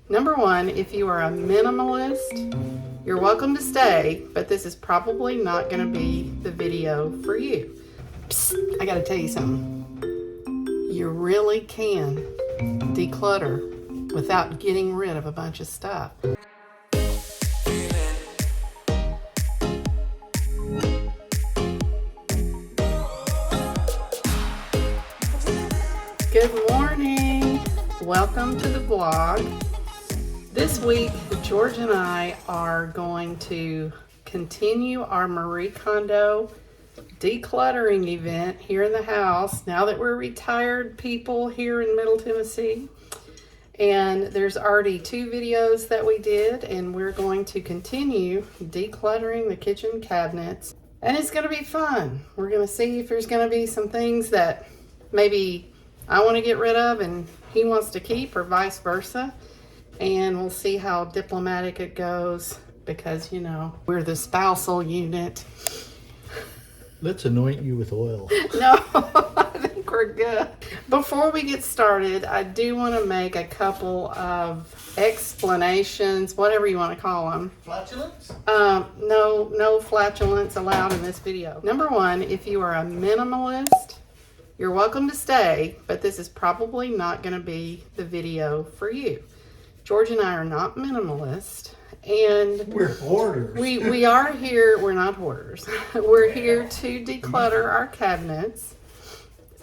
Number one, if you are a minimalist, you're welcome to stay, but this is probably not going to be the video for you. Psst, I got to tell you something. You really can declutter without getting rid of a bunch of stuff. Good morning. Welcome to the vlog. This week, George and I are going to continue our Marie Kondo decluttering event here in the house now that we're retired people here in Middle Tennessee. And there's already 2 videos that we did, and we're going to continue decluttering the kitchen cabinets. And it's going to be fun. We're going to see if there's going to be some things that maybe I want to get rid of and he wants to keep, or vice versa. And we'll see how diplomatic it goes, because, you know, we're the spousal unit. Let's anoint you with oil. No, I think we're good. Before we get started, I do want to make a couple of explanations, whatever you want to call them. Flatulence? No flatulence allowed in this video. Number one, if you are a minimalist, you're welcome to stay, but this is probably not going to be the video for you. George and I are not minimalist, and We're hoarders. we are here. We're not hoarders. We're here to declutter our cabinets,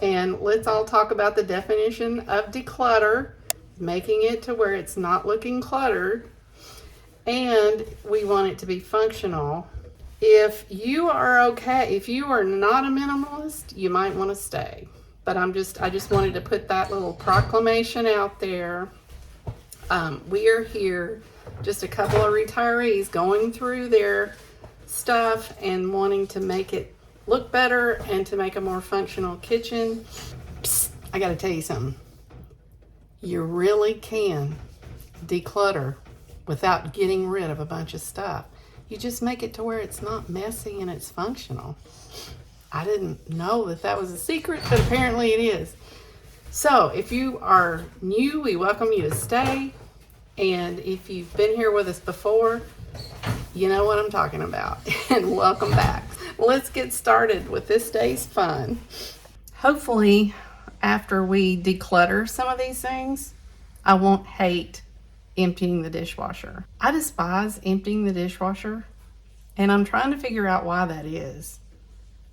and let's all talk about the definition of declutter, making it to where it's not looking cluttered, and we want it to be functional. If you are okay, if you are not a minimalist, you might want to stay. But I just wanted to put that little proclamation out there. We are here, just a couple of retirees going through their stuff and wanting to make it look better and to make a more functional kitchen. Psst, I got to tell you something. You really can declutter without getting rid of a bunch of stuff. You just make it to where it's not messy and it's functional. I didn't know that was a secret, but apparently it is. So if you are new, we welcome you to stay. And if you've been here with us before, you know what I'm talking about. And welcome back. Let's get started with this day's fun. Hopefully, after we declutter some of these things, I won't hate emptying the dishwasher. I despise emptying the dishwasher, and I'm trying to figure out why that is.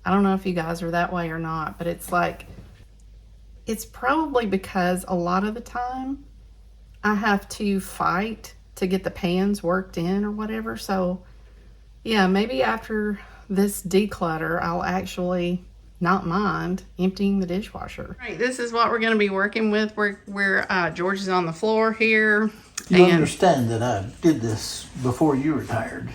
I don't know if you guys are that way or not, but it's like, it's probably because a lot of the time I have to fight to get the pans worked in or whatever. So yeah, maybe after this declutter, I'll actually not mind emptying the dishwasher. All right, this is what we're going to be working with. We're George is on the floor here. You understand that I did this before you retired.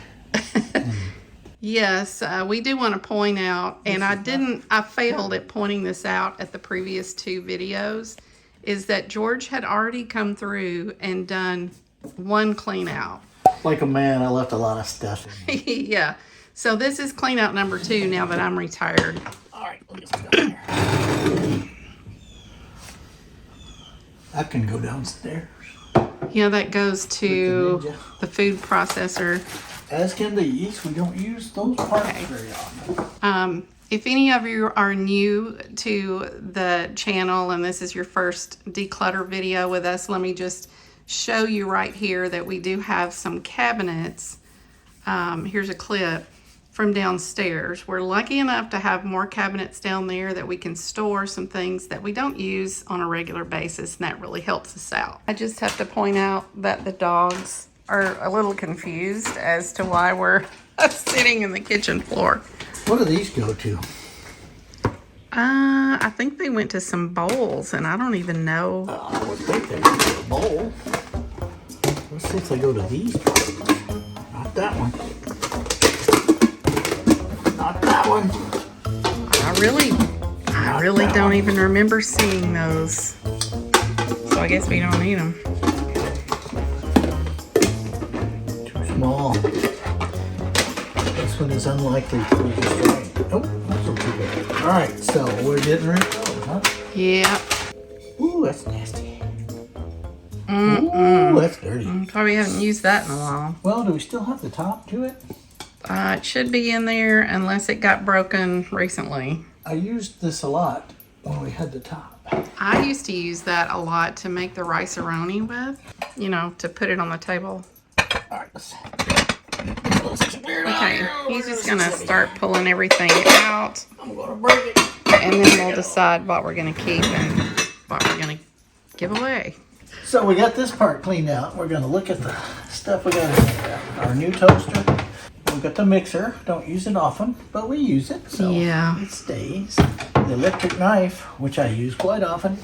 Yes, we do want to point out, and I failed at pointing this out at the previous 2 videos, is that George had already come through and done 1 clean out. Like a man, I left a lot of stuff in here. Yeah, so this is clean out number 2 now that I'm retired. All right, let's go here. I can go downstairs. Yeah, that goes to the food processor. As can the yeast, we don't use those parts very often. If any of you are new to the channel and this is your first declutter video with us, let me just show you right here that we do have some cabinets. Here's a clip from downstairs. We're lucky enough to have more cabinets down there that we can store some things that we don't use on a regular basis, and that really helps us out. I just have to point out that the dogs are a little confused as to why we're sitting in the kitchen floor. What do these go to? I think they went to some bowls, and I don't even know. I would think they go to a bowl. Let's see if they go to these. Not that one. Not that one. I really don't even remember seeing those. So I guess we don't need them. Too small. This one is unlikely to be destroyed. Oh, that's okay. All right, so we're getting rid of those, huh? Yeah. Ooh, that's nasty. Ooh, that's dirty. Probably haven't used that in a while. Well, do we still have the top to it? It should be in there unless it got broken recently. I used this a lot when we had the top. I used to use that a lot to make the rice-a-roni with, you know, to put it on the table. All right, let's clear it out. Okay, he's just gonna start pulling everything out, I'm gonna break it. and then we'll decide what we're gonna keep and what we're gonna give away. So we got this part cleaned out. We're gonna look at the stuff we got in there. Our new toaster. We got the mixer. Don't use it often, but we use it, so Yeah. it stays. The electric knife, which I use quite often.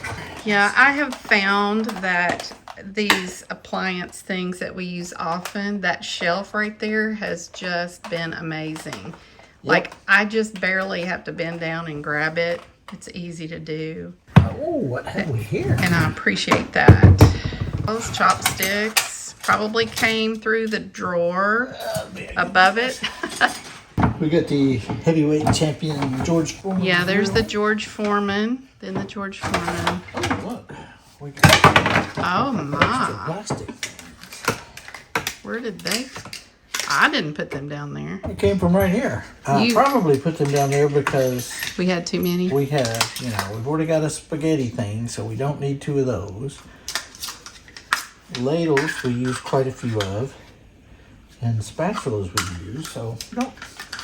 Yeah, I have found that these appliance things that we use often, that shelf right there has just been amazing. Like, I just barely have to bend down and grab it. It's easy to do. Oh, what have we here? And I appreciate that. Those chopsticks probably came through the drawer above it. We got the heavyweight champion George Foreman. Yeah, there's the George Foreman. Then the George Foreman. Oh, look. We got Oh my. plastic. Where did they? I didn't put them down there. It came from right here. I You- probably put them down there because We had too many. we have, we've already got a spaghetti thing, so we don't need two of those. Ladles we use quite a few of, and spatulas we use, so we don't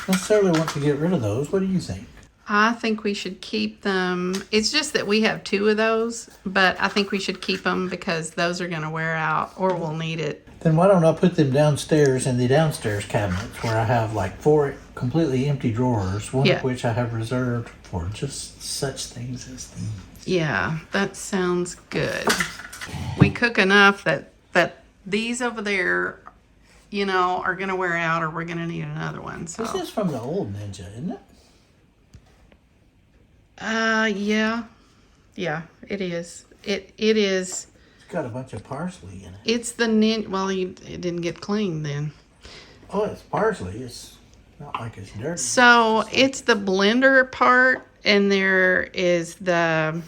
necessarily want to get rid of those. What do you think? I think we should keep them. It's just that we have two of those, but I think we should keep them because those are going to wear out or we'll need it. Then why don't I put them downstairs in the downstairs cabinets where I have like 4 completely empty drawers, one Yeah. of which I have reserved for just such things as these. Yeah, that sounds good. We cook enough that these over there, are going to wear out or we're going to need another one. So. This is from the old Ninja, isn't it? Yeah, it is. It is. It's got a bunch of parsley in it. It's the Well, it didn't get cleaned then. Oh, it's parsley. It's not like it's dirty. So it's the blender part, and there is the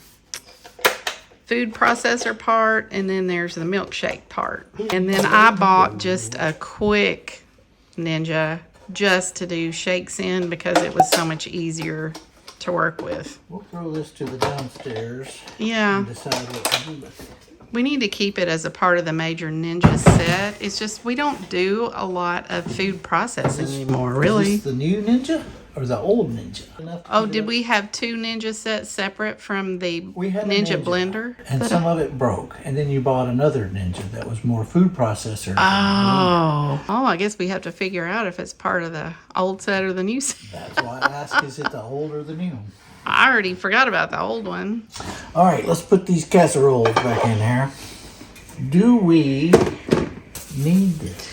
food processor part, and then there's the milkshake part. And then I bought just a quick Ninja just to do shakes in because it was so much easier to work with. We'll throw this to the downstairs Yeah. and decide what to do with it. We need to keep it as a part of the major Ninja set. It's just we don't do a lot of food processing anymore, really. Is this the new Ninja or the old Ninja? Oh, did we have two Ninja sets separate from the We had a Ninja blender? And some of it broke. And then you bought another Ninja that was more food processor. Oh, I guess we have to figure out if it's part of the old set or the new set. That's why I asked, is it the old or the new? I already forgot about the old one. All right, let's put these casseroles back in here. Do we need this?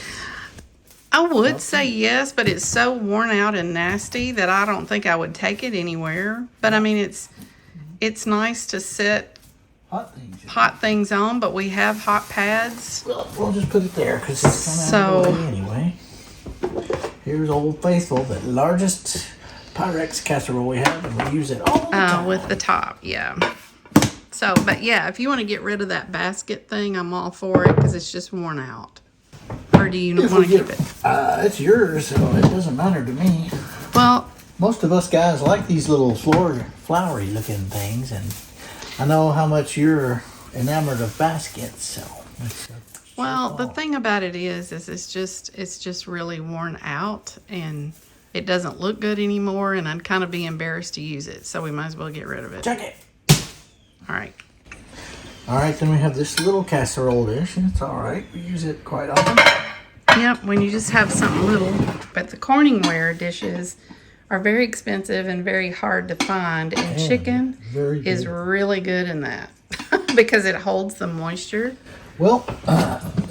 I would say yes, but it's so worn out and nasty that I don't think I would take it anywhere. But I mean, it's nice to set hot things on, but we have hot pads. Well, we'll just put it there because it's kind of out of the way anyway. Here's Old Faithful, the largest Pyrex casserole we have, and we use it all the time. With the top, yeah. So, but yeah, if you want to get rid of that basket thing, I'm all for it because it's just worn out. Or do you want to keep it? It's yours, so it doesn't matter to me. Well, Most of us guys like these little flowery looking things, and I know how much you're enamored of baskets, so. the thing about it is it's just really worn out and it doesn't look good anymore, and I'd kind of be embarrassed to use it, so we might as well get rid of it. Check it. All right. All right, then we have this little casserole dish, and it's all right. We use it quite often. Yep, when you just have something little. But the Corningware dishes are very expensive and very hard to find, and chicken very is good. really good in that because it holds the moisture. Well,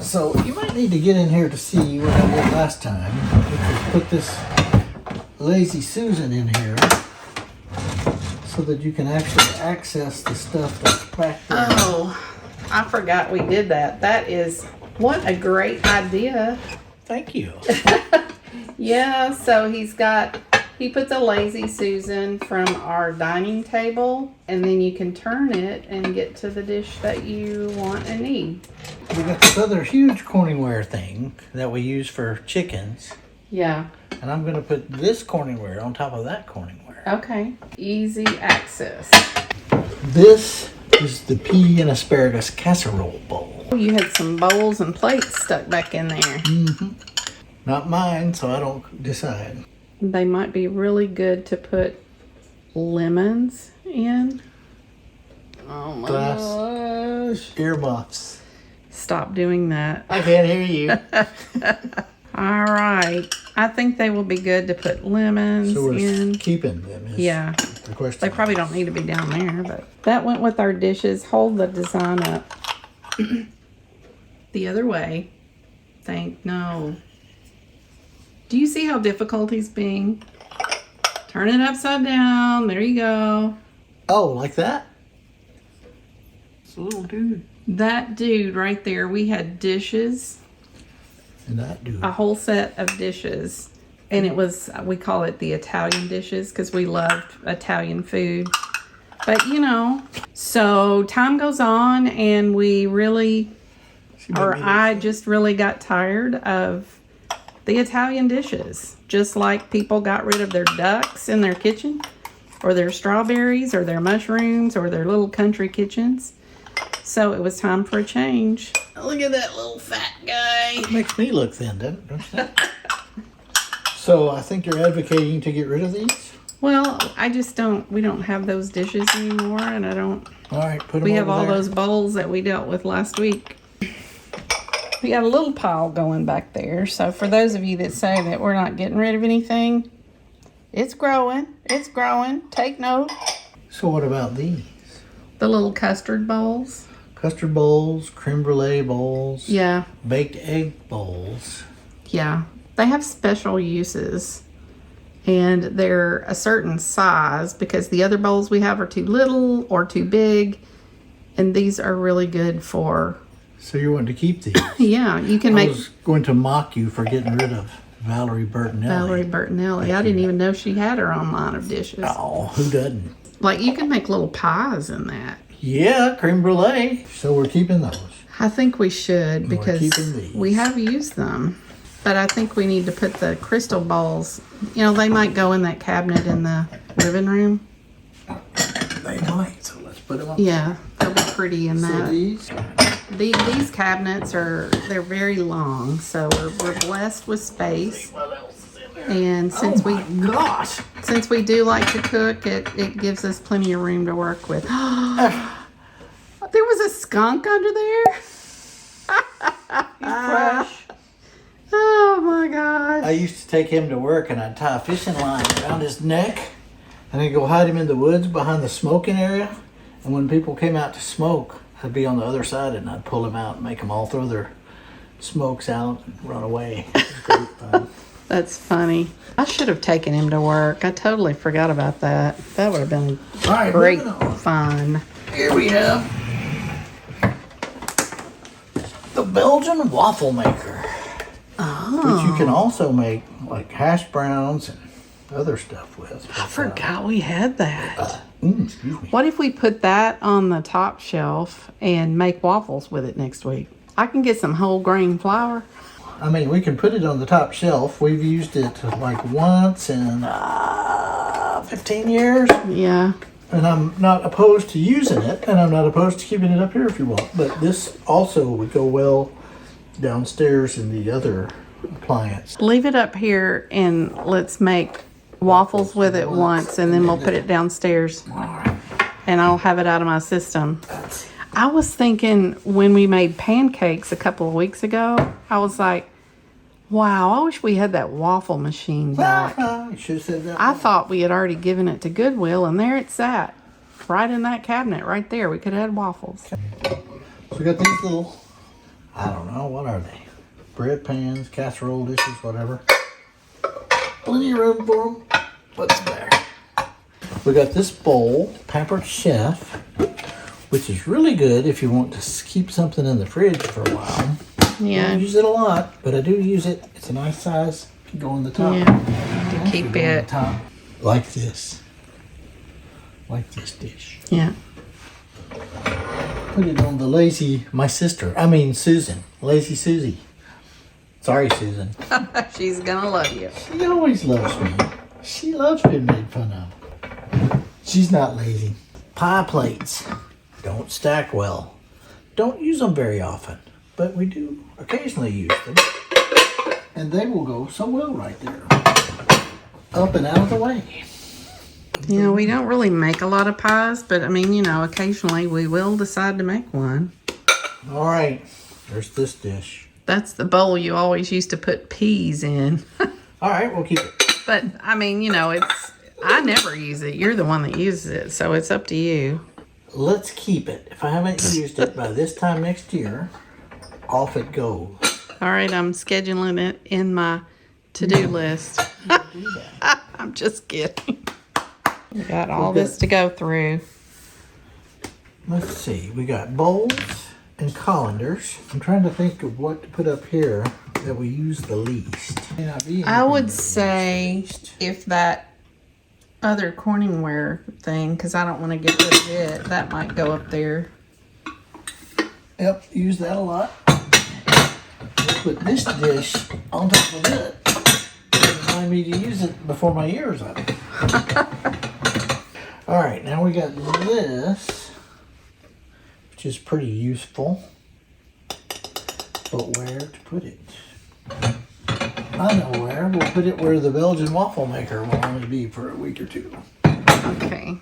so you might need to get in here to see what I did last time. We could put this Lazy Susan in here so that you can actually access the stuff that's back there. Oh, I forgot we did that. What a great idea. Thank you. Yeah, so he puts a Lazy Susan from our dining table, and then you can turn it and get to the dish that you want and need. we got this other huge corningware thing that we use for chickens. Yeah. And I'm going to put this corningware on top of that corningware. Okay. Easy access. This is the pea and asparagus casserole bowl. You had some bowls and plates stuck back in there. Mm-hmm. Not mine, so I don't decide. They might be really good to put lemons in. Oh my gosh. Earmuffs. Stop doing that. I can't hear you. All right. I think they will be good to put lemons So we're in. keeping them is Yeah. the question. They probably don't need to be down there, but that went with our dishes. Hold the design up. The other way. No. Do you see how difficult he's being? Turn it upside down. There you go. Oh, like that? It's a little dude. That dude right there, we had dishes, And that dude. a whole set of dishes. And it was, we call it the Italian dishes because we loved Italian food. But you know, so time goes on and we really, I just really got tired of the Italian dishes. Just like people got rid of their ducks in their kitchen, or their strawberries, or their mushrooms, or their little country kitchens. So it was time for a change. Look at that little fat guy. It makes me look thin, don't you think? So I think you're advocating to get rid of these? Well, we don't have those dishes anymore, and I don't. All right, put them We have over all there. those bowls that we dealt with last week. We got a little pile going back there. So for those of you that say that we're not getting rid of anything, it's growing. It's growing. Take note. So what about these? The little custard bowls. Custard bowls, creme brulee bowls, Yeah. baked egg bowls. Yeah. They have special uses. And they're a certain size because the other bowls we have are too little or too big. And these are really good for... So you want to keep these? Yeah, you can I make... was going to mock you for getting rid of Valerie Bertinelli. Valerie Bertinelli. I didn't even know she had her own line of dishes. Oh, who doesn't? Like, you can make little pies in that. Yeah, creme brulee. So we're keeping those. I think we should We're because keeping these. we have used them. But I think we need to put the crystal bowls, you know, they might go in that cabinet in the living room. They might, so let's put them up. Yeah, they'll be pretty in So that. these? These cabinets they're very long, so we're blessed with space. And since Gosh! since we do like to cook, it gives us plenty of room to work with. There was a skunk under there. Fresh. Oh my gosh. I used to take him to work and I'd tie a fishing line around his neck and I'd go hide him in the woods behind the smoking area. And when people came out to smoke, I'd be on the other side and I'd pull them out and make them all throw their smokes out and run away. It was great fun. That's funny. I should have taken him to work. I totally forgot about that. That would have been All right, great moving on. fun. Here we have the Belgian waffle maker, which you can also make like hash browns and other stuff with. I forgot we had that. Excuse me. What if we put that on the top shelf and make waffles with it next week? I can get some whole grain flour. I mean, we can put it on the top shelf. We've used it like once in 15 years. Yeah. And I'm not opposed to using it, and I'm not opposed to keeping it up here if you want. But this also would go well downstairs in the other appliance. Leave it up here and let's make waffles with it once, and then we'll put it downstairs. And I'll have it out of my system. I was thinking when we made pancakes a couple of weeks ago, I was like, wow, I wish we had that waffle machine back. You should have said that. I thought we had already given it to Goodwill, and there it sat. Right in that cabinet right there. We could have had waffles. So we got these little, I don't know, what are they? Bread pans, casserole dishes, whatever. Plenty of room for them. What's there? We got this bowl, Pampered Chef, which is really good if you want to keep something in the fridge for a while. I Yeah. don't use it a lot, but I do use it. It's a nice size. It can go on the top. Yeah. To keep Go on the it. top. Like this. Like this dish. Yeah. put it on the Susan. Lazy Susie. Sorry, Susan. She's gonna love you. She always loves me. She loves being made fun of. She's not lazy. Pie plates don't stack well. Don't use them very often, but we do occasionally use them. And they will go so well right there. Up and out of the way. You know, we don't really make a lot of pies, but I mean, you know, occasionally we will decide to make one. All right, there's this dish. That's the bowl you always used to put peas in. All right, we'll keep it. But I mean, you know, I never use it. You're the one that uses it, so it's up to you. Let's keep it. If I haven't used it by this time next year, off it goes. All right, I'm scheduling it in my to-do list. I'm just kidding. We got all this to go through. Let's see. We got bowls and colanders. I'm trying to think of what to put up here that we use the least. I would say if that other Corningware thing, because I don't want to get rid of it, that might go up there. Yep, use that a lot. Put this dish on top of it. Remind me to use it before my year's up. All right, now we got this, which is pretty useful. But where to put it? I know where. We'll put it where the Belgian waffle maker will only be for a week or two. Okay.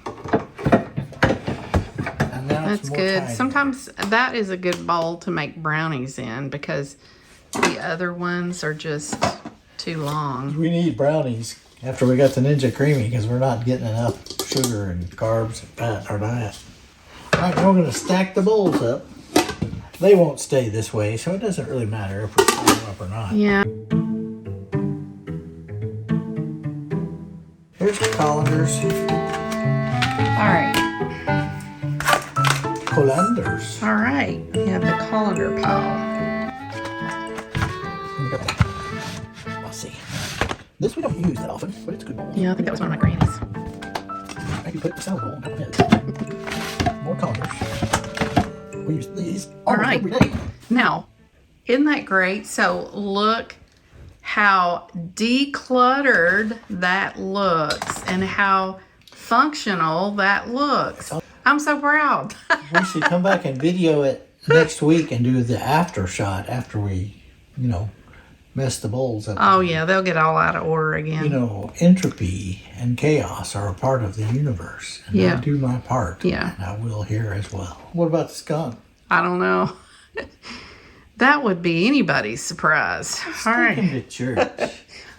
And now That's good. tidy. Sometimes that is a good bowl to make brownies in because the other ones are just too long. We need brownies after we got the Ninja Creamy because we're not getting enough sugar and carbs and fat in our diet. All right, now we're going to stack the bowls up. They won't stay this way, so it doesn't really matter if we stack them up or not. Yeah. Here's the colanders. All right. Colanders. All right. We have the colander pile. We got that. Let's see. This we don't use that often, but it's a good bowl. Yeah, I think that was one of my grannies. Maybe put the salad bowl on top of it. More colanders. We use these All almost right. every day. Now, isn't that great? So look how decluttered that looks and how functional that looks. I'm so proud. We should come back and video it next week and do the after shot after we, mess the bowls up. Oh yeah, they'll get all out of order again. Entropy and chaos are a part of the universe. And Yeah. I do my part. Yeah. And I will here as well. What about the skunk? I don't know. That would be anybody's surprise. All Take him right. to church.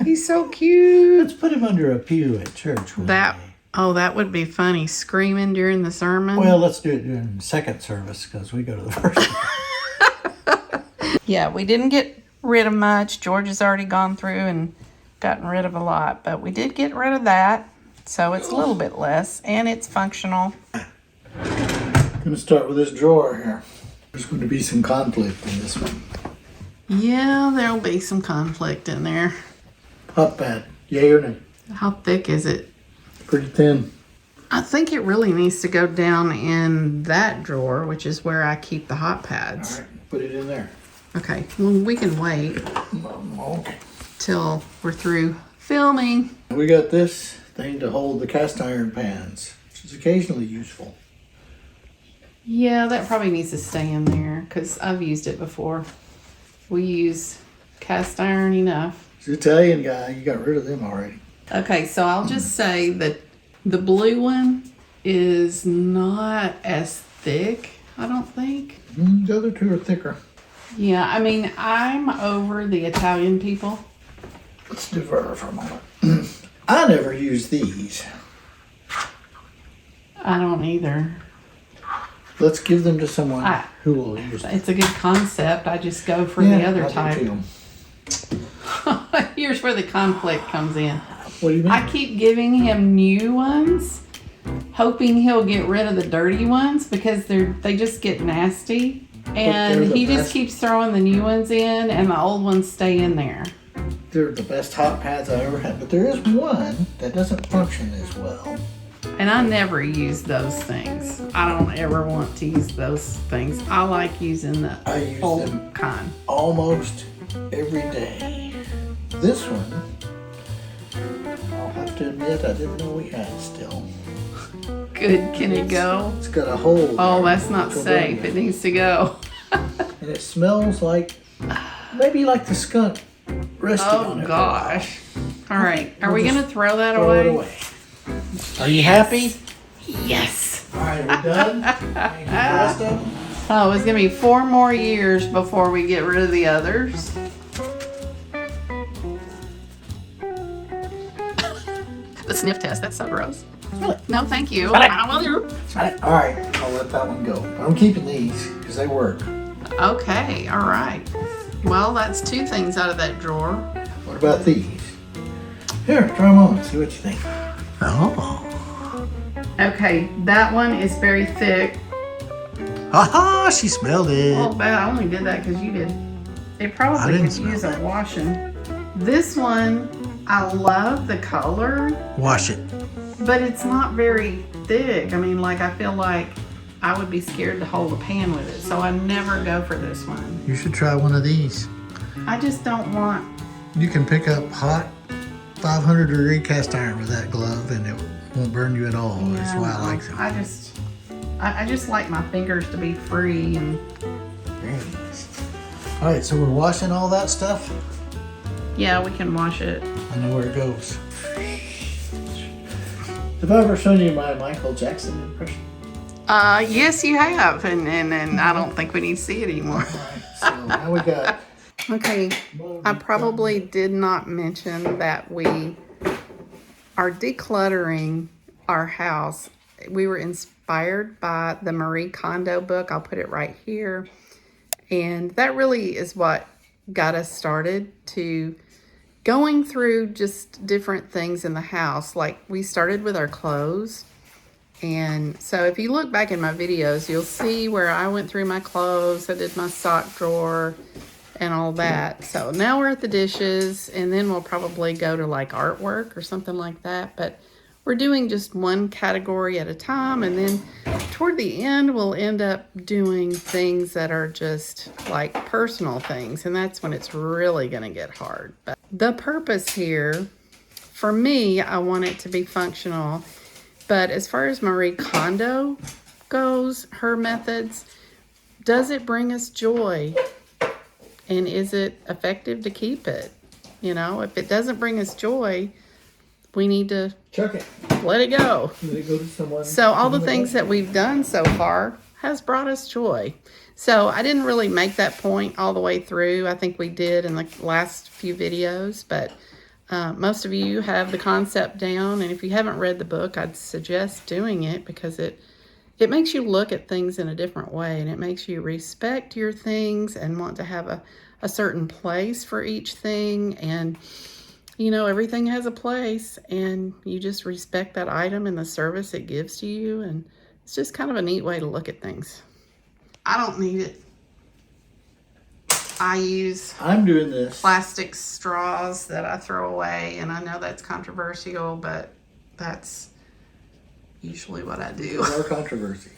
He's so cute. Let's put him under a pew at church one day. That would be funny. Screaming during the sermon. Well, let's do it during the second service because we go to the first one. Yeah, we didn't get rid of much. George has already gone through and gotten rid of a lot, but we did get rid of that. So it's a little bit less and it's functional. I'm going to start with this drawer here. There's going to be some conflict in this one. Yeah, there'll be some conflict in there. Hot pad, yay or nay? How thick is it? Pretty thin. I think it really needs to go down in that drawer, which is where I keep the hot pads. All right, put it in there. Okay, well, we can wait Okay. till we're through filming. We got this thing to hold the cast iron pans, which is occasionally useful. Yeah, that probably needs to stay in there because I've used it before. We use cast iron enough. It's an Italian guy, you got rid of them already. Okay, so I'll just say that the blue one is not as thick, I don't think. The other two are thicker. Yeah, I mean, I'm over the Italian people. Let's defer for a moment. I never use these. I don't either. Let's give them to someone who will use them. It's a good concept. I just go for the other type. Here's where the conflict comes in. What do you mean? I keep giving him new ones, hoping he'll get rid of the dirty ones because they just get nasty. And he just keeps throwing the new ones in and the old ones stay in there. They're the best hot pads I ever had, but there is one that doesn't function as well. And I never use those things. I don't ever want to use those things. I like using the I use old them kind. almost every day. This one, I'll have to admit, I didn't know we had still. Good, can it go? It's got a hole. Oh, that's not safe. It needs to go. And it smells like, maybe like the skunk resting on it. Oh gosh. All right, are We'll we just gonna throw that Throw it away? away. Are you happy? Yes. All right, are we done? Any rest of them? Oh, it's gonna be 4 more years before we get rid of the others. The sniff test, that's so gross. No, thank you. Smell it. I will do. All right, I'll let that one go. I'm keeping these because they work. Okay, all right. Well, that's 2 things out of that drawer. What about these? Here, try them on. See what you think. Oh. Okay, that one is very thick. Aha, she smelled it. Oh, bad. I only did that because you did. It probably didn't could smell use that. a washing. This one, I love the color, Wash it. but it's not very thick. I mean, like, I feel like I would be scared to hold a pan with it, so I never go for this one. You should try one of these. I just don't want. You can pick up hot 500-degree cast iron with that glove and it won't burn you at all. That's why I like them. I just like my fingers to be free and. Very nice. All right, so we're washing all that stuff. Yeah, we can wash it. I know where it goes. Have I ever shown you my Michael Jackson impression? Yes, you have, and I don't think we need to see it anymore. All right, so now we got. Okay, I probably did not mention that we are decluttering our house. We were inspired by the Marie Kondo book. I'll put it right here. And that really is what got us started to going through just different things in the house. Like, we started with our clothes. And so if you look back in my videos, you'll see where I went through my clothes. I did my sock drawer and all that. So now we're at the dishes, and then we'll probably go to like artwork or something like that. But we're doing just one category at a time, and then toward the end we'll end up doing things that are just like personal things, and that's when it's really going to get hard. But the purpose here, for me, I want it to be functional. But as far as Marie Kondo goes, her methods, does it bring us joy? And is it effective to keep it? You know, if it doesn't bring us joy, we need to Chuck it. let it go. Let it go to someone. So all the things that we've done so far has brought us joy. So I didn't really make that point all the way through. I think we did in the last few videos, but most of you have the concept down. And if you haven't read the book, I'd suggest doing it because it makes you look at things in a different way, and it makes you respect your things and want to have a certain place for each thing. And, you know, everything has a place, and you just respect that item and the service it gives to you. And it's just kind of a neat way to look at things. I don't need it. I'm doing this. Plastic straws that I throw away, and I know that's controversial, but that's usually what I do. No controversy.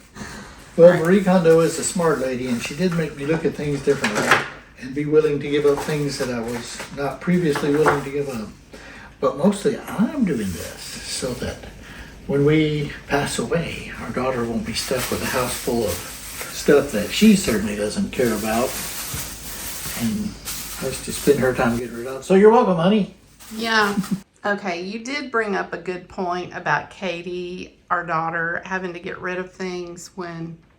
Well, Marie Kondo is a smart lady, and she did make me look at things differently and be willing to give up things that I was not previously willing to give up. But mostly I'm doing this so that when we pass away, our daughter won't be stuck with a house full of stuff that she certainly doesn't care about and has to spend her time getting rid of. So you're welcome, honey. Yeah. Okay, you did bring up a good point about Katie, our daughter, having to get rid of things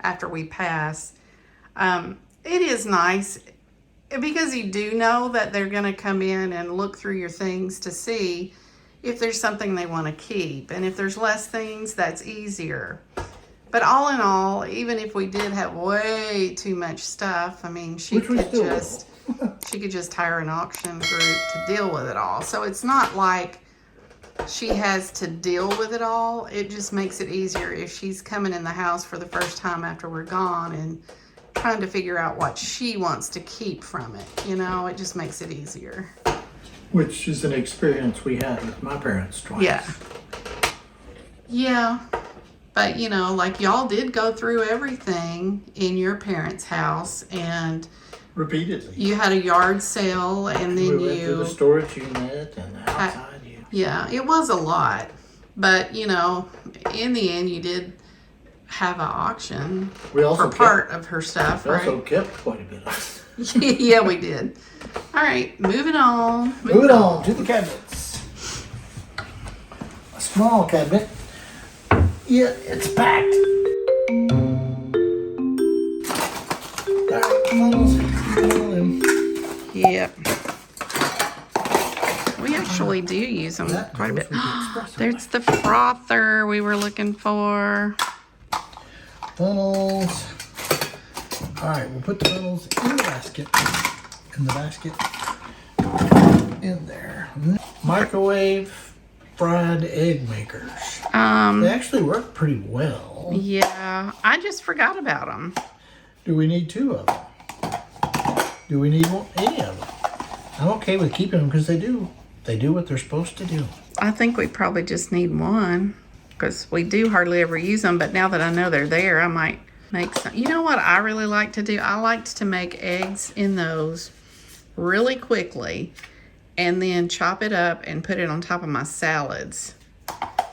after we pass. It is nice because you do know that they're going to come in and look through your things to see if there's something they want to keep. And if there's less things, that's easier. But all in all, even if we did have way too much stuff, I mean, she could just hire an auction group to deal with it all. So it's not like she has to deal with it all. It just makes it easier if she's coming in the house for the first time after we're gone and trying to figure out what she wants to keep from it. You know, it just makes it easier. Which is an experience we had with my parents twice. Yeah. Yeah. But, you know, like y'all did go through everything in your parents' house, and Repeatedly. you had a yard sale, and then We went to the storage unit and outside. Yeah, it was a lot. But, you know, in the end, you did have an auction We also for part of her stuff, We also right? kept quite a bit of it. Yeah, we did. All right, moving on. Moving on to the cabinets. A small cabinet, yet it's packed. Yep. We actually do use them That quite a goes bit. with the espresso There's the frother we were looking for. Funnels. All right, we'll put the funnels in the basket. In there. Microwave fried egg makers. They actually work pretty well. Yeah, I just forgot about them. Do we need 2 of them? Do we need any of them? I'm okay with keeping them because they do what they're supposed to do. I think we probably just need one because we do hardly ever use them. But now that I know they're there, I might make some. You know what I really like to do? I liked to make eggs in those really quickly and then chop it up and put it on top of my salads.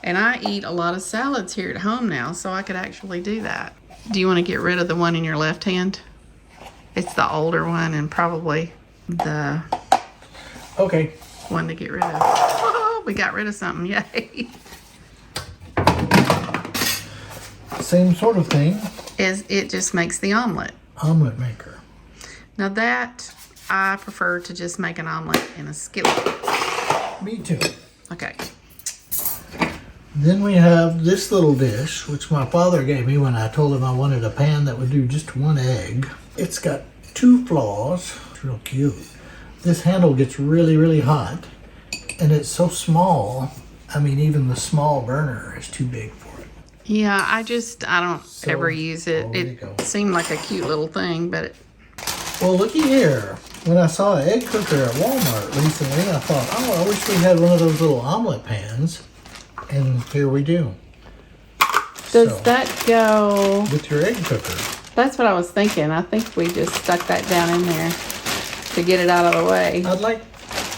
And I eat a lot of salads here at home now, so I could actually do that. Do you want to get rid of the one in your left hand? It's the older one and probably the Okay. one to get rid of. Oh, we got rid of something. Yay. Same sort of thing. It just makes the omelet. Omelet maker. Now that, I prefer to just make an omelet in a skillet. Me too. Okay. Then we have this little dish, which my father gave me when I told him I wanted a pan that would do just 1 egg. It's got 2 flaws. It's real cute. This handle gets really, really hot, and it's so small. I mean, even the small burner is too big for it. Yeah, I don't ever use it. there you It go. seemed like a cute little thing, but Well, looky here. When I saw an egg cooker at Walmart recently, I thought, oh, I wish we had one of those little omelet pans. And here we do. does that go? With your egg cooker. That's what I was thinking. I think we just stuck that down in there to get it out of the way. I'd like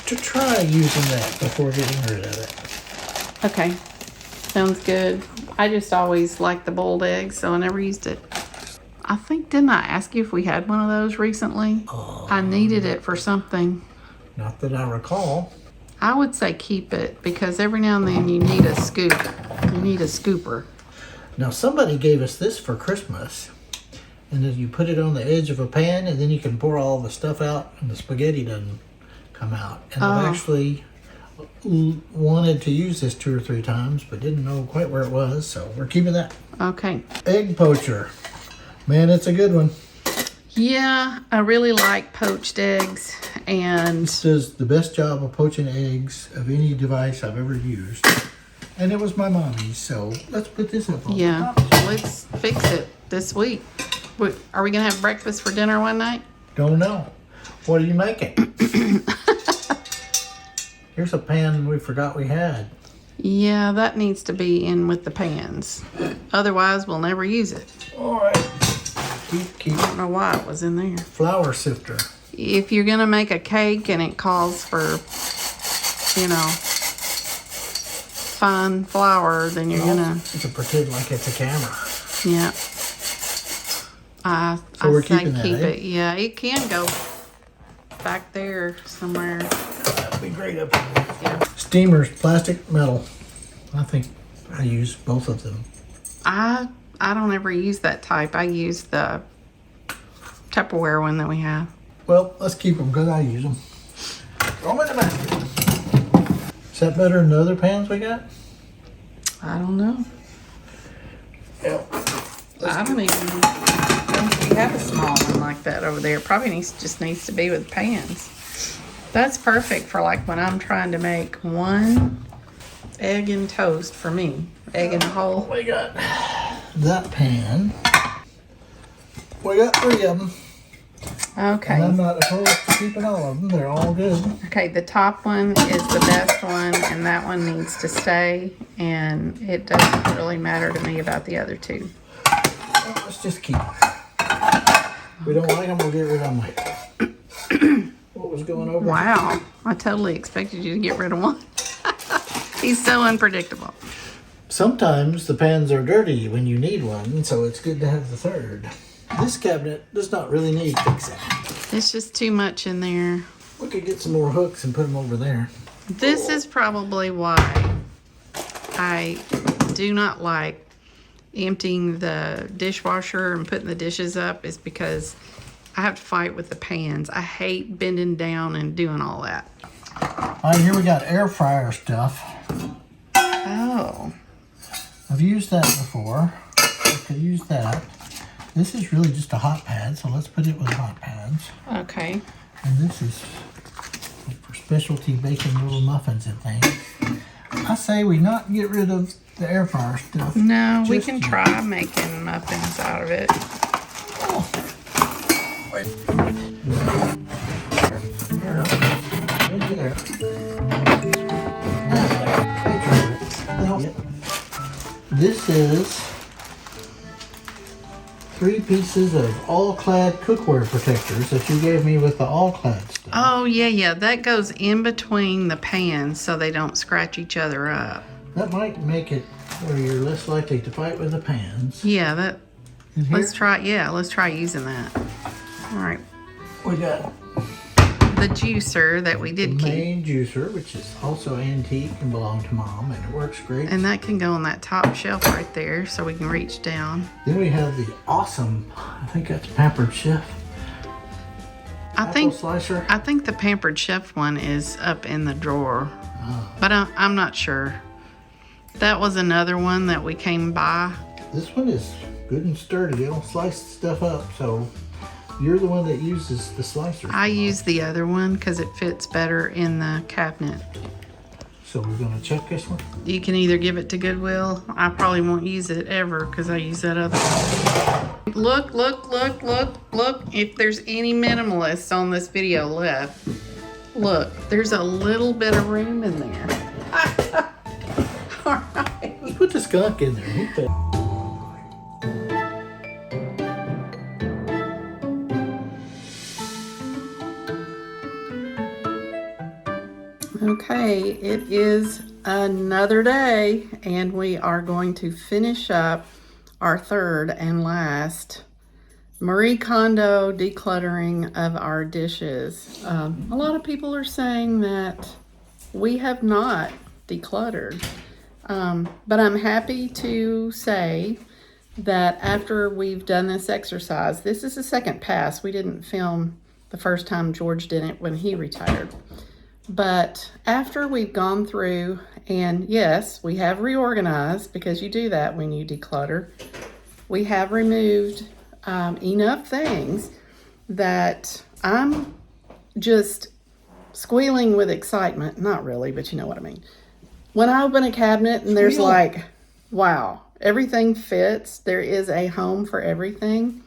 to try using that before getting rid of it. Okay. Sounds good. I just always liked the boiled eggs, so I never used it. I think, didn't I ask you if we had one of those recently? I needed it for something. Not that I recall. I would say keep it because every now and then you need a scoop. You need a scooper. Now somebody gave us this for Christmas. And then you put it on the edge of a pan and then you can pour all the stuff out and the spaghetti doesn't come out. And I've actually wanted to use this 2 or 3 times but didn't know quite where it was, so we're keeping that. Okay. Egg poacher. Man, it's a good one. Yeah, I really like poached eggs, and This does the best job of poaching eggs of any device I've ever used. And it was my mommy's, so let's put this up on yeah, the top. let's fix it this week. Are we gonna have breakfast for dinner one night? Don't know. What are you making? Here's a pan we forgot we had. Yeah, that needs to be in with the pans. Otherwise, we'll never use it. All right. Keep. I don't know why it was in there. Flour sifter. If you're gonna make a cake and it calls for, you know, fine flour, then you're gonna, You can pretend like it's a camera. yeah. I we're say keeping that, keep eh? it. Yeah, it can go back there somewhere. That'd be great up here. Yeah. Steamers, plastic, metal. I think I use both of them. I don't ever use that type. I use the Tupperware one that we have. Well, let's keep them because I use them. Throw them in the basket. Is that better than the other pans we got? I don't know. Yeah. I don't even think we have a small one like that over there. Probably just needs to be with pans. That's perfect for like when I'm trying to make 1 egg and toast for me. Egg in the hole. We got that pan. We got 3 of them. And Okay. I'm not opposed to keeping all of them. They're all good. Okay, the top one is the best one, and that one needs to stay, and it doesn't really matter to me about the other two. Let's just keep them. We don't like them, we'll get rid of them. What was going over? Wow, I totally expected you to get rid of one. He's so unpredictable. Sometimes the pans are dirty when you need one, so it's good to have the third. This cabinet does not really need fixing. It's just too much in there. We could get some more hooks and put them over there. This is probably why I do not like emptying the dishwasher and putting the dishes up, is because I have to fight with the pans. I hate bending down and doing all that. All right, here we got air fryer stuff. Oh. I've used that before. I could use that. This is really just a hot pad, so let's put it with hot pads. Okay. And this is for specialty baking little muffins and things. I say we not get rid of the air fryer stuff. No, we just can yet. try making muffins out of it. Wait. There. Now, this is 3 pieces of all-clad cookware protectors that you gave me with the all-clad stuff. Oh, yeah. That goes in between the pans so they don't scratch each other up. That might make it where you're less likely to fight with the pans. Yeah, that. And here Let's try using that. All right. we got The juicer that we the did keep. main juicer, which is also antique and belonged to Mom, and it works great. And that can go on that top shelf right there so we can reach down. Then we have the awesome, I think that's Pampered Chef apple slicer. I think the Pampered Chef one is up in the drawer, but I'm not sure. That was another one that we came by. This one is good and sturdy. It'll slice stuff up, so you're the one that uses the slicer. I use the other one because it fits better in the cabinet. So we're gonna check this one. You can either give it to Goodwill. I probably won't use it ever because I use that other one. Look. If there's any minimalists on this video left, look, there's a little bit of room in there. All right. Let's put the skunk in there. He fit. Okay, it is another day, and we are going to finish up our third and last Marie Kondo decluttering of our dishes. A lot of people are saying that we have not decluttered, but I'm happy to say that after we've done this exercise, this is the second pass. We didn't film the first time George did it when he retired. But after we've gone through, and yes, we have reorganized, because you do that when you declutter. We have removed enough things that I'm just squealing with excitement. Not really, but you know what I mean. When I open a cabinet and there's like, wow, everything fits. There is a home for everything.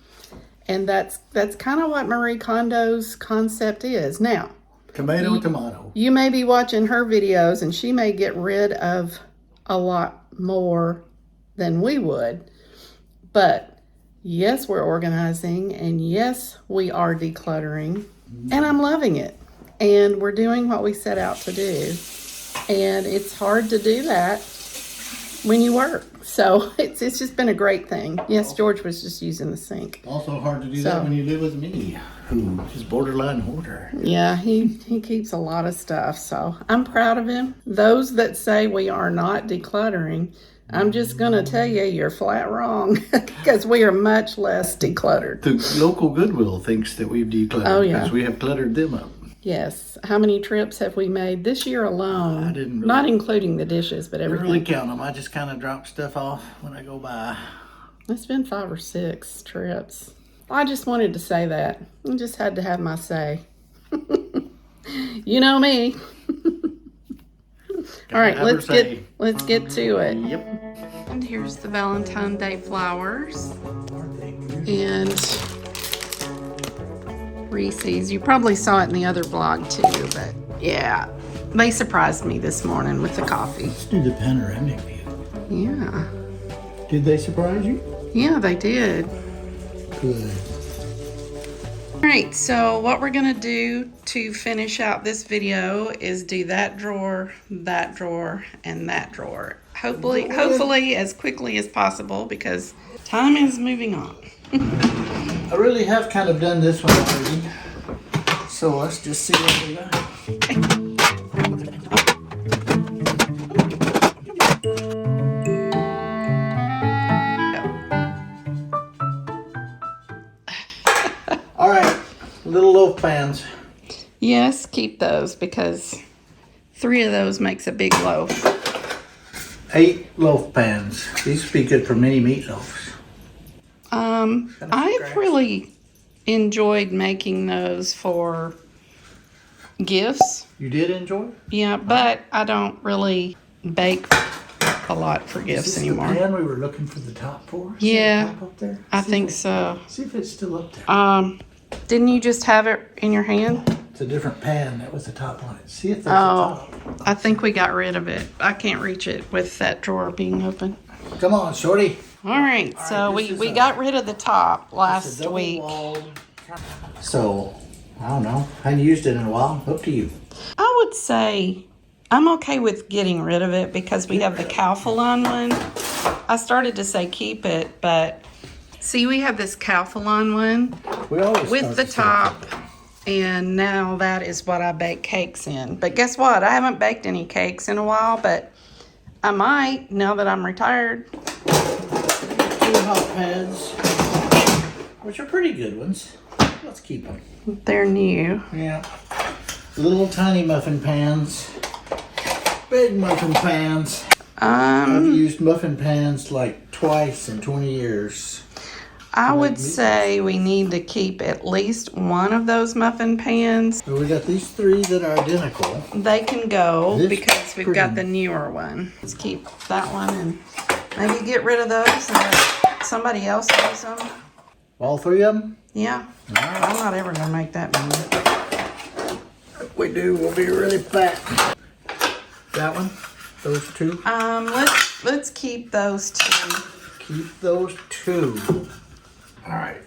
And that's kind of what Marie Kondo's concept is. Now, Tomato. you may be watching her videos and she may get rid of a lot more than we would. But yes, we're organizing, and yes, we are decluttering, and I'm loving it. And we're doing what we set out to do. And it's hard to do that when you work. So it's just been a great thing. Yes, George was just using the sink. Also hard to do that when you live with me, who is borderline hoarder. Yeah, he keeps a lot of stuff, so I'm proud of him. Those that say we are not decluttering, I'm just going to tell you, you're flat wrong, because we are much less decluttered. The local Goodwill thinks that we've decluttered because we have cluttered them up. Yes. How many trips have we made this year alone? I didn't really, not including the dishes, but I didn't everything. really count them. I just kind of drop stuff off when I go by. It's been 5 or 6 trips. I just wanted to say that. I just had to have my say. You know me. All right, let's get to it. Yep. And here's the Valentine's Day flowers. And Reese's. You probably saw it in the other vlog too, but yeah. They surprised me this morning with the coffee. Let's do the panoramic view. Yeah. Did they surprise you? Yeah, they did. Good. All right, so what we're gonna do to finish out this video is do that drawer, and that drawer. Hopefully as quickly as possible because time is moving on. I really have kind of done this one already. So let's just see what we got. All right, little loaf pans. Yes, keep those because 3 of those makes a big loaf. 8 loaf pans. These would be good for mini meatloafs. I've really enjoyed making those for gifts. You did enjoy it? Yeah, but I don't really bake a lot for Is gifts this anymore. the pan we were looking for the top for? Yeah, See the top up there? I See think if it- so. See if it's still up there. Didn't you just have it in your hand? It's a different pan. That was the top on it. See if there's Oh, a top. I think we got rid of it. I can't reach it with that drawer being open. Come on, shorty. All right, so this is we a- got rid of the top It's a last double week. walled. So, I don't know. Hadn't used it in a while. Up to you. I would say I'm okay with getting rid of it because we have the Calphalon one. I started to say keep it, but see, we have this Calphalon one We always with start the to say- top, and now that is what I bake cakes in. But guess what? I haven't baked any cakes in a while, but I might now that I'm retired. 2 hot pads, which are pretty good ones. Let's keep them. They're new. Yeah. Little tiny muffin pans. Big muffin pans. I've used muffin pans like twice in 20 years. I would say we need to keep at least one of those muffin pans. So we got these 3 that are identical. They can go This because we've pretty- got the newer one. Let's keep that one and maybe get rid of those and let somebody else use them. All 3 of them? Yeah, I'm not ever gonna make that many. If we do, we'll be really fat. That one? Those 2? Let's keep those 2. Keep those 2. All right,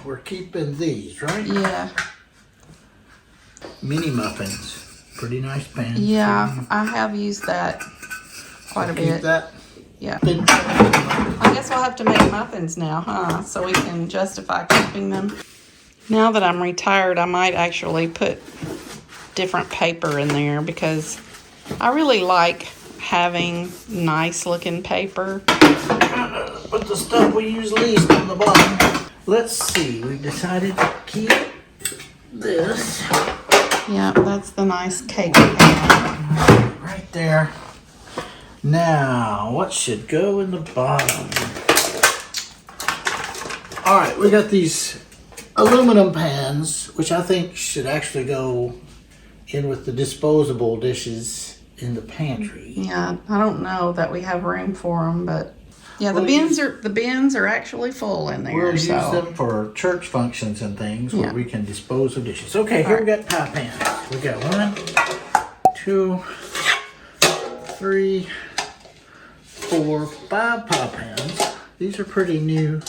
we're keeping these, right? Yeah, Mini muffins. Pretty nice pan. yeah, I have used that quite a Keep bit. that. Yeah, Big- I guess we'll have to make muffins now, huh? So we can justify keeping them. Now that I'm retired, I might actually put different paper in there because I really like having nice looking paper. Put the stuff we use least on the bottom. Let's see, we've decided to keep this Yeah, that's the nice cake pan. right there. Now, what should go in the bottom? All right, we got these aluminum pans, which I think should actually go in with the disposable dishes in the pantry. Yeah, I don't know that we have room for them, but yeah, the Well, bins are actually full in there. We'll use So them for church functions and things where Yeah. we can dispose of dishes. Okay, here we got pie pans. We got 1, 2, 3, 4, 5 pie pans. These are pretty new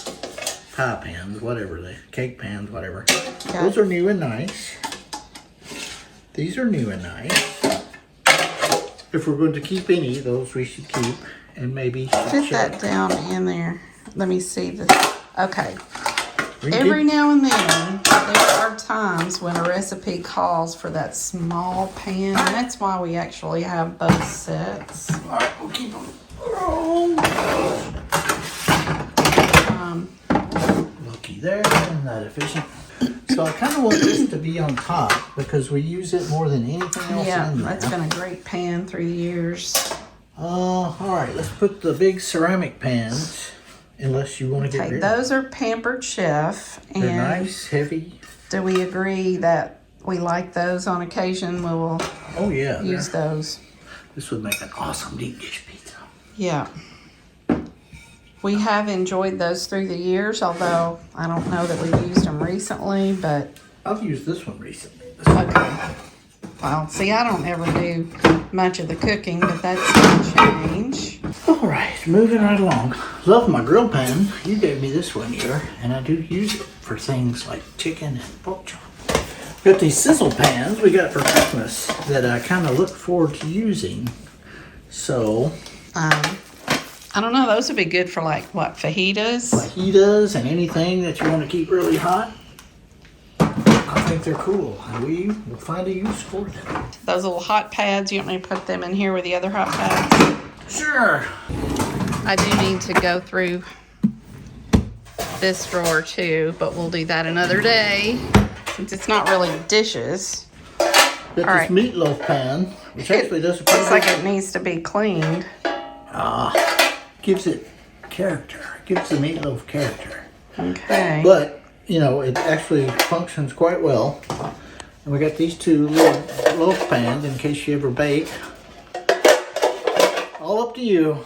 pie pans, whatever they, cake pans, whatever. Okay. Those are new and nice. These are new and nice. If we're going to keep any, those we should keep, and maybe fit check. that down in there. Let me see this. Okay. We can Every keep- now and then, there are times when a recipe calls for that small pan. And that's why we actually have both sets. All right, we'll keep them. Looky there, isn't that efficient? So I kind of want this to be on top because we use it more than anything else Yeah, in there. that's been a great pan through the years. All right, let's put the big ceramic pans, unless you want to get Okay, rid of them. those are Pampered Chef. And They're nice, heavy. do we agree that we like those on occasion? We will Oh yeah, use those. this would make an awesome deep dish pizza. Yeah. We have enjoyed those through the years, although I don't know that we've used them recently, but I've used this one recently. Okay. Well, see, I don't ever do much of the cooking, but that's gonna change. All right, moving right along. Love my grill pan. You gave me this one here, and I do use it for things like chicken and pork chop. Got these sizzle pans we got for Christmas that I kind of look forward to using. So, I don't know, those would be good for like, what, fajitas? fajitas and anything that you want to keep really hot. I think they're cool, and we will find a use for them. Those little hot pads, you want me to put them in here with the other hot pads? Sure. I do need to go through this drawer too, but we'll do that another day since it's not really dishes. Got this right. meatloaf pan, which actually does a pretty Looks like it needs to be cleaned. gives it character. Gives the meatloaf character. Okay. But, you know, it actually functions quite well. And we got these two little loaf pans in case you ever bake. All up to you.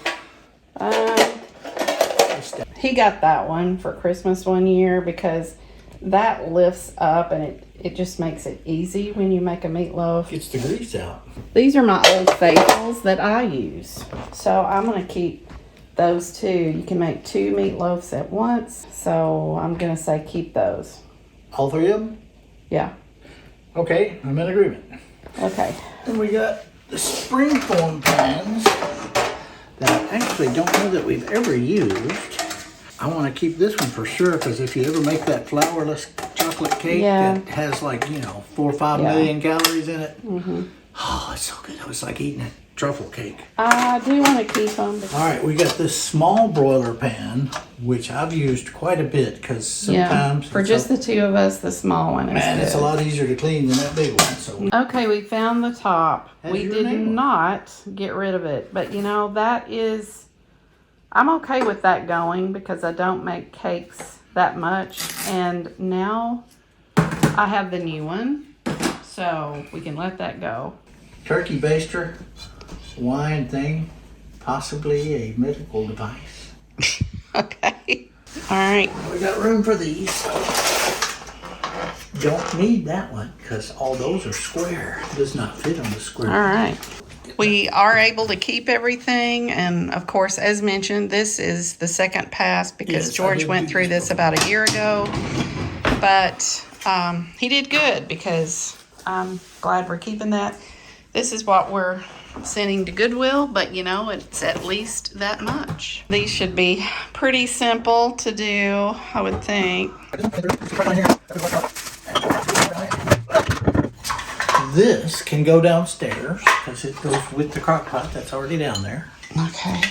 He got that one for Christmas one year because that lifts up and it just makes it easy when you make a meatloaf. Gets the grease out. These are my old faithfuls that I use. So I'm going to keep those two. You can make 2 meatloafs at once. So I'm going to say keep those. All 3 of them? Yeah. Okay, I'm in agreement. Okay. Then we got the springform pans that I actually don't know that we've ever used. I want to keep this one for sure because if you ever make that flourless chocolate cake that has like, you know, 4 or 5 million calories in it. Mm-hmm. Oh, it's so good. It was like eating a truffle cake. I do want to keep them. All right, we got this small broiler pan, which I've used quite a bit because sometimes for just the 2 of us, the small one is man, good. it's a lot easier to clean than that big one. So okay, we found the top. Has We your did name on it. not get rid of it, but you know, that is, I'm okay with that going because I don't make cakes that much. And now I have the new one, so we can let that go. turkey baster, wine thing, possibly a medical device. Okay. All right. We got room for these. Don't need that one because all those are square. Does not fit on the square. All right. We are able to keep everything. And of course, as mentioned, this is the second pass because Yes, I George did went do through this this about a year ago. But he did good because I'm glad we're keeping that. This is what we're sending to Goodwill, but you know, it's at least that much. These should be pretty simple to do, I would think. This can go downstairs because it goes with the crock pot that's already down there. Okay.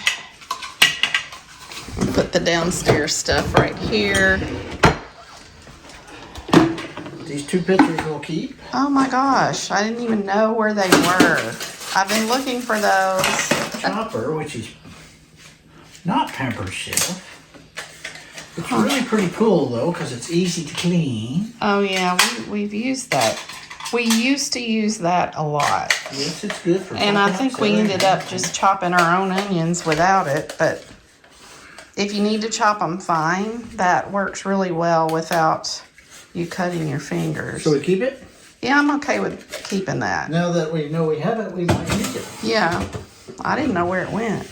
Put the downstairs stuff right here. These 2 pictures will keep. Oh my gosh, I didn't even know where they were. I've been looking for those. Chopper, which is not pampered shelf. It's really pretty cool though because it's easy to clean. Oh yeah, we've used that. We used to use that a lot. Yes, it's good for And I chopping think up we celery. ended up just chopping our own onions without it. But if you need to chop them fine, that works really well without you cutting your fingers. So we keep it? Yeah, I'm okay with keeping that. Now that we know we have it, we might use it. Yeah, I didn't know where it went.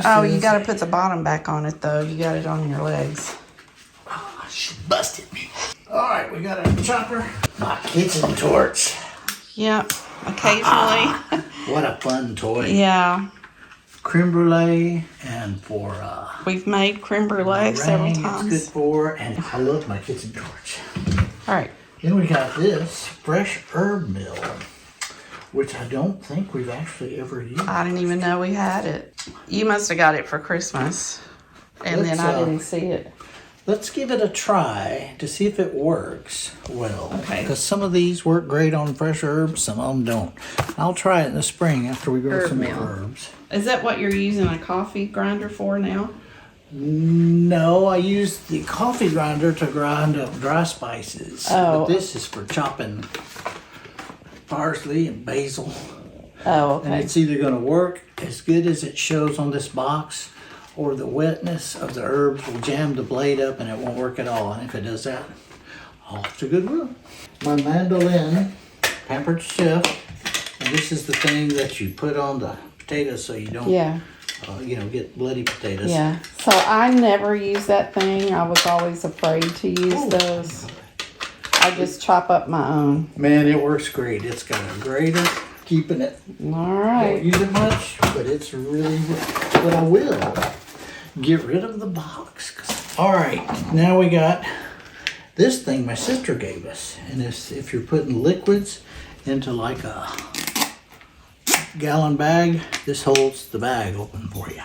Oh, you got to put the bottom back on it though. You got it on your legs. Oh, she busted me. All right, we got a chopper. My kitchen torch. Yep, occasionally. What a fun toy. Yeah, Creme brulee and for we've made creme brulee several rain, times. it's good for, and I love my kitchen torch. All right. Then we got this fresh herb mill, which I don't think we've actually ever used. I didn't even know we had it. You must have got it for Christmas. And then I didn't see it. Let's give it a try to see if it works well. Okay. Because some of these work great on fresh herbs, some of them don't. I'll try it in the spring after we grow Herb some mill. herbs. Is that what you're using a coffee grinder for now? No, I use the coffee grinder to grind up dry spices. Oh. But this is for chopping parsley and basil. Oh, And okay. it's either going to work as good as it shows on this box, or the wetness of the herbs will jam the blade up and it won't work at all. And if it does that, off to Goodwill. My mandolin, Pampered Chef, and this is the thing that you put on the potatoes so you don't, Yeah. Get bloody potatoes. Yeah. So I never use that thing. I was always afraid to use those. I just chop up my own. Man, it works great. It's got a grater, keeping it. All Don't right. use it much, but it's really what I will. Get rid of the box. All right, now we got this thing my sister gave us. And if you're putting liquids into like a gallon bag, this holds the bag open for you.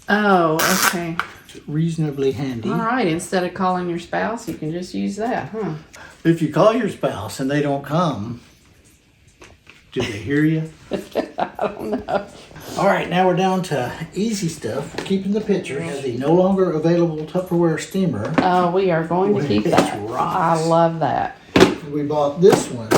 Oh, okay. It's reasonably handy. All right. Instead of calling your spouse, you can just use that, huh? If you call your spouse and they don't come, do they hear you? I don't know. All right, now we're down to easy stuff. We're keeping the picture. Has the no longer available Tupperware steamer. Oh, we are going to keep Which that. rocks. I love that. We bought this one,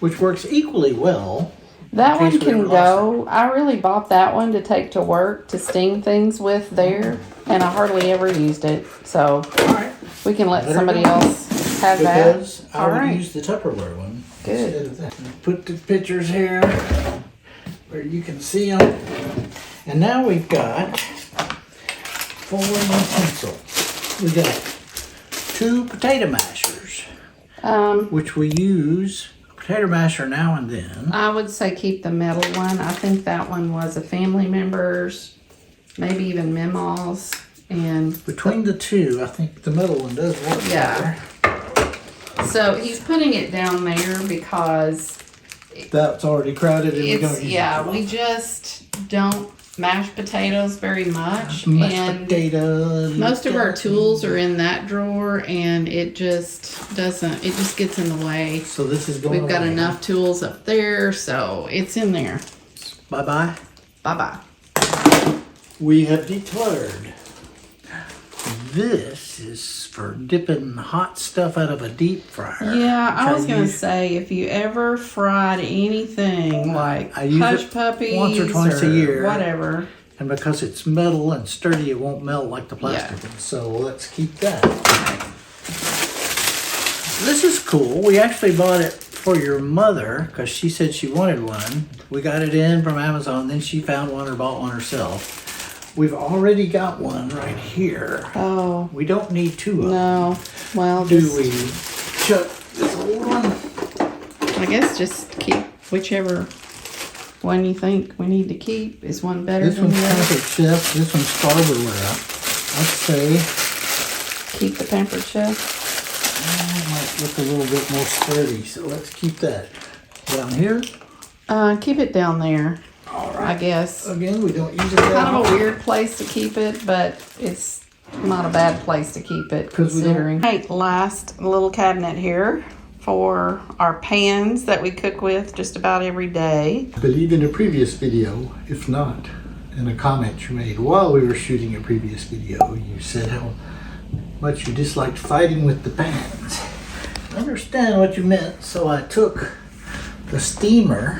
which works equally well. That In one case we can ever lost go. I really bought that one to take to work to steam things with there, and I hardly ever used it. So All right. we can let Let her somebody go. else have that. Because I All would right. use the Tupperware one Good. instead of that. Put the pictures here where you can see them. And now we've got 4 utensils. We got 2 potato mashers, which we use a potato masher now and then. I would say keep the metal one. I think that one was a family member's, maybe even Minimalists, and Between the two, I think the metal one does work Yeah. so he's putting it down there because better. That's already crowded and we don't it's use yeah, it. we just don't mash potatoes very much, Mashed and potato. most of our tools are in that drawer, and it just doesn't. It just gets in the way. So this is going We've got away. enough tools up there, so it's in there. Bye-bye. Bye bye. We have decluttered. This is for dipping hot stuff out of a deep fryer. Yeah, I Which was gonna use- say if you ever fried anything like I use hush it puppies once or twice a year. whatever. And because it's metal and sturdy, it won't melt like the plastic. Yeah. So let's keep that. This is cool. We actually bought it for your mother because she said she wanted one. We got it in from Amazon. Then she found one or bought one herself. We've already got one right here. Oh We don't need 2 of them. no, well Do just, we chuck this old one? I guess just keep whichever one you think we need to keep. Is one better This than one's the other? Pampered Chef. This one's Starberware. I'd say Keep the Pampered Chef. it might look a little bit more sturdy. So let's keep that down here. Keep it down there. All I guess. Again, we don't use it that Kind of a often. weird place to keep it, but it's not a bad place to keep it 'Cause we don't- considering. Right, last little cabinet here for our pans that we cook with just about every day. I believe in a previous video, if not, in a comment you made while we were shooting a previous video, you said how much you disliked fighting with the pans. I understand what you meant, so I took the steamer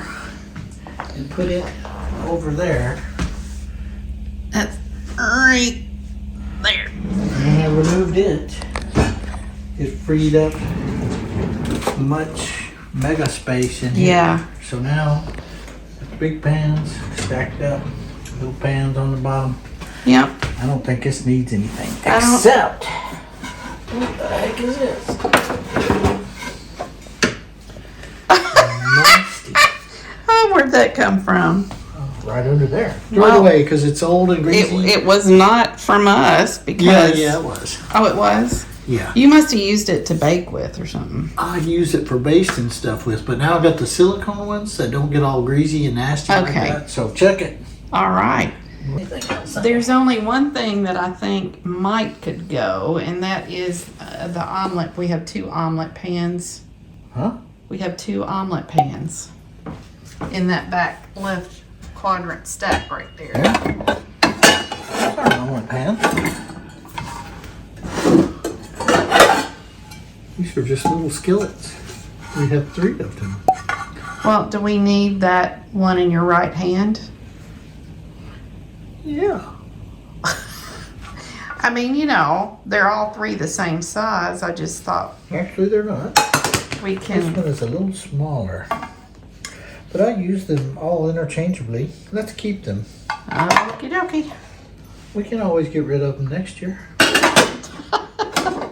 and put it over there. That's right there. And I removed it. It freed up much mega space in here. Yeah. So now, big pans stacked up, little pans on the bottom. Yep. I don't think this needs anything I don't- except. What the heck is this? Nasty. Oh, where'd that come from? Right under there. Throw Well, it away because it's old and greasy. It was not from us yeah, because. yeah, it was. Oh, it was? Yeah. You must have used it to bake with or something. I use it for basting stuff with, but now I've got the silicone ones that don't get all greasy and nasty like Okay. that. So check it. All right. Anything else? There's only one thing that I think might could go, and that is the omelet. We have 2 omelet pans. Huh? We have 2 omelet pans in that back left quadrant stack right there. Yeah. That's our omelet pan. These are just little skillets. We have 3 of them. Well, do we need that one in your right hand? Yeah. I mean, you know, they're all three the same size. I just thought Actually, they're not. we This can. one is a little smaller. But I use them all interchangeably. Let's keep them. Okie dokie. We can always get rid of them next year.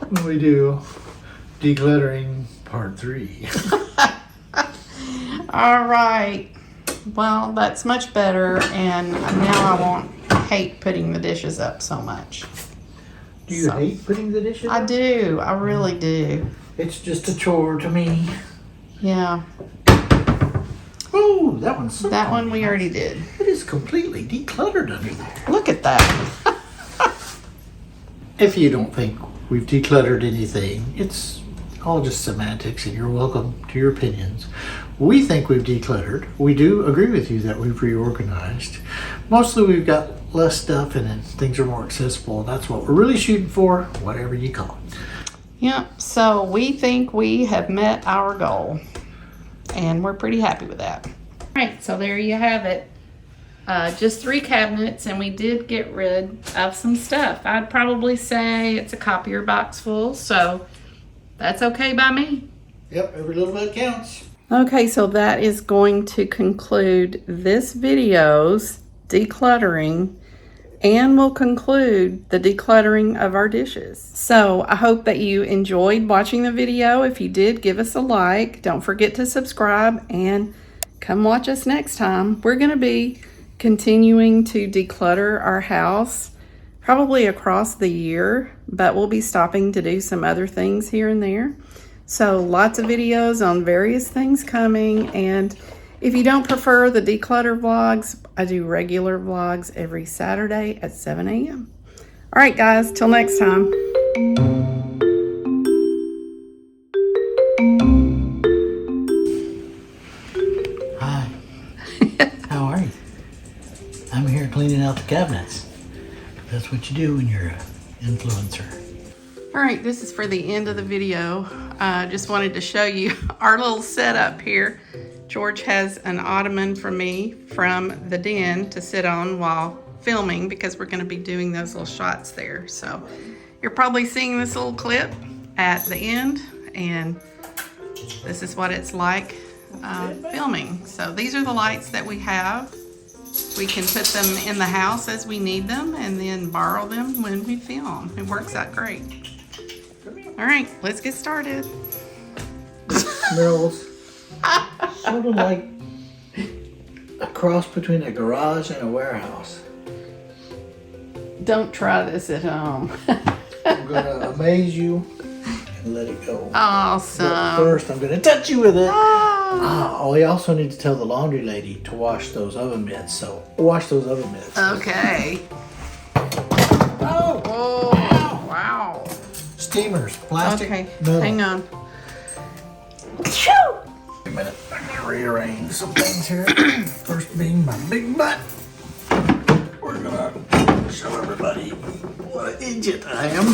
When we do decluttering part 3. All right. Well, that's much better, and now I won't hate putting the dishes up so much. Do you hate putting the dishes I up? do. I really do. It's just a chore to me. Yeah. Oh, that one's so That one we nice. already did. It is completely decluttered under there. Look at that. If you don't think we've decluttered anything, it's all just semantics, and you're welcome to your opinions. We think we've decluttered. We do agree with you that we've reorganized. Mostly we've got less stuff and then things are more accessible. That's what we're really shooting for, whatever you call it. Yeah. So we think we have met our goal, and we're pretty happy with that. All right. So there you have it. Just 3 cabinets, and we did get rid of some stuff. I'd probably say it's a copier box full, so that's okay by me. Yep, every little bit counts. Okay, so that is going to conclude this video's decluttering, and will conclude the decluttering of our dishes. So I hope that you enjoyed watching the video. If you did, give us a like. Don't forget to subscribe, and come watch us next time. We're going to be continuing to declutter our house probably across the year, but we'll be stopping to do some other things here and there. So lots of videos on various things coming, and if you don't prefer the declutter vlogs, I do regular vlogs every Saturday at 7 a.m. All right, guys, till next time. Hi. How are you? I'm here cleaning out the cabinets. That's what you do when you're an influencer. All right, this is for the end of the video. Just wanted to show you our little setup here. George has an ottoman for me from the den to sit on while filming, because we're going to be doing those little shots there. So you're probably seeing this little clip at the end, and this is what it's like filming. So these are the lights that we have. We can put them in the house as we need them, and then borrow them when we film. It works out great. All right, let's get started. Smells sort of like a cross between a garage and a warehouse. Don't try this at home. I'm gonna amaze you and let it go. Awesome. But first, I'm gonna touch you with it. Ah. We also need to tell the laundry lady to wash those oven mitts. So wash those oven mitts. Okay. Oh, Oh, wow. steamers, plastic, Okay, metal. hang on. Wait a minute, I'm gonna rearrange some things here. First being my big butt. We're gonna show everybody what an idiot I am.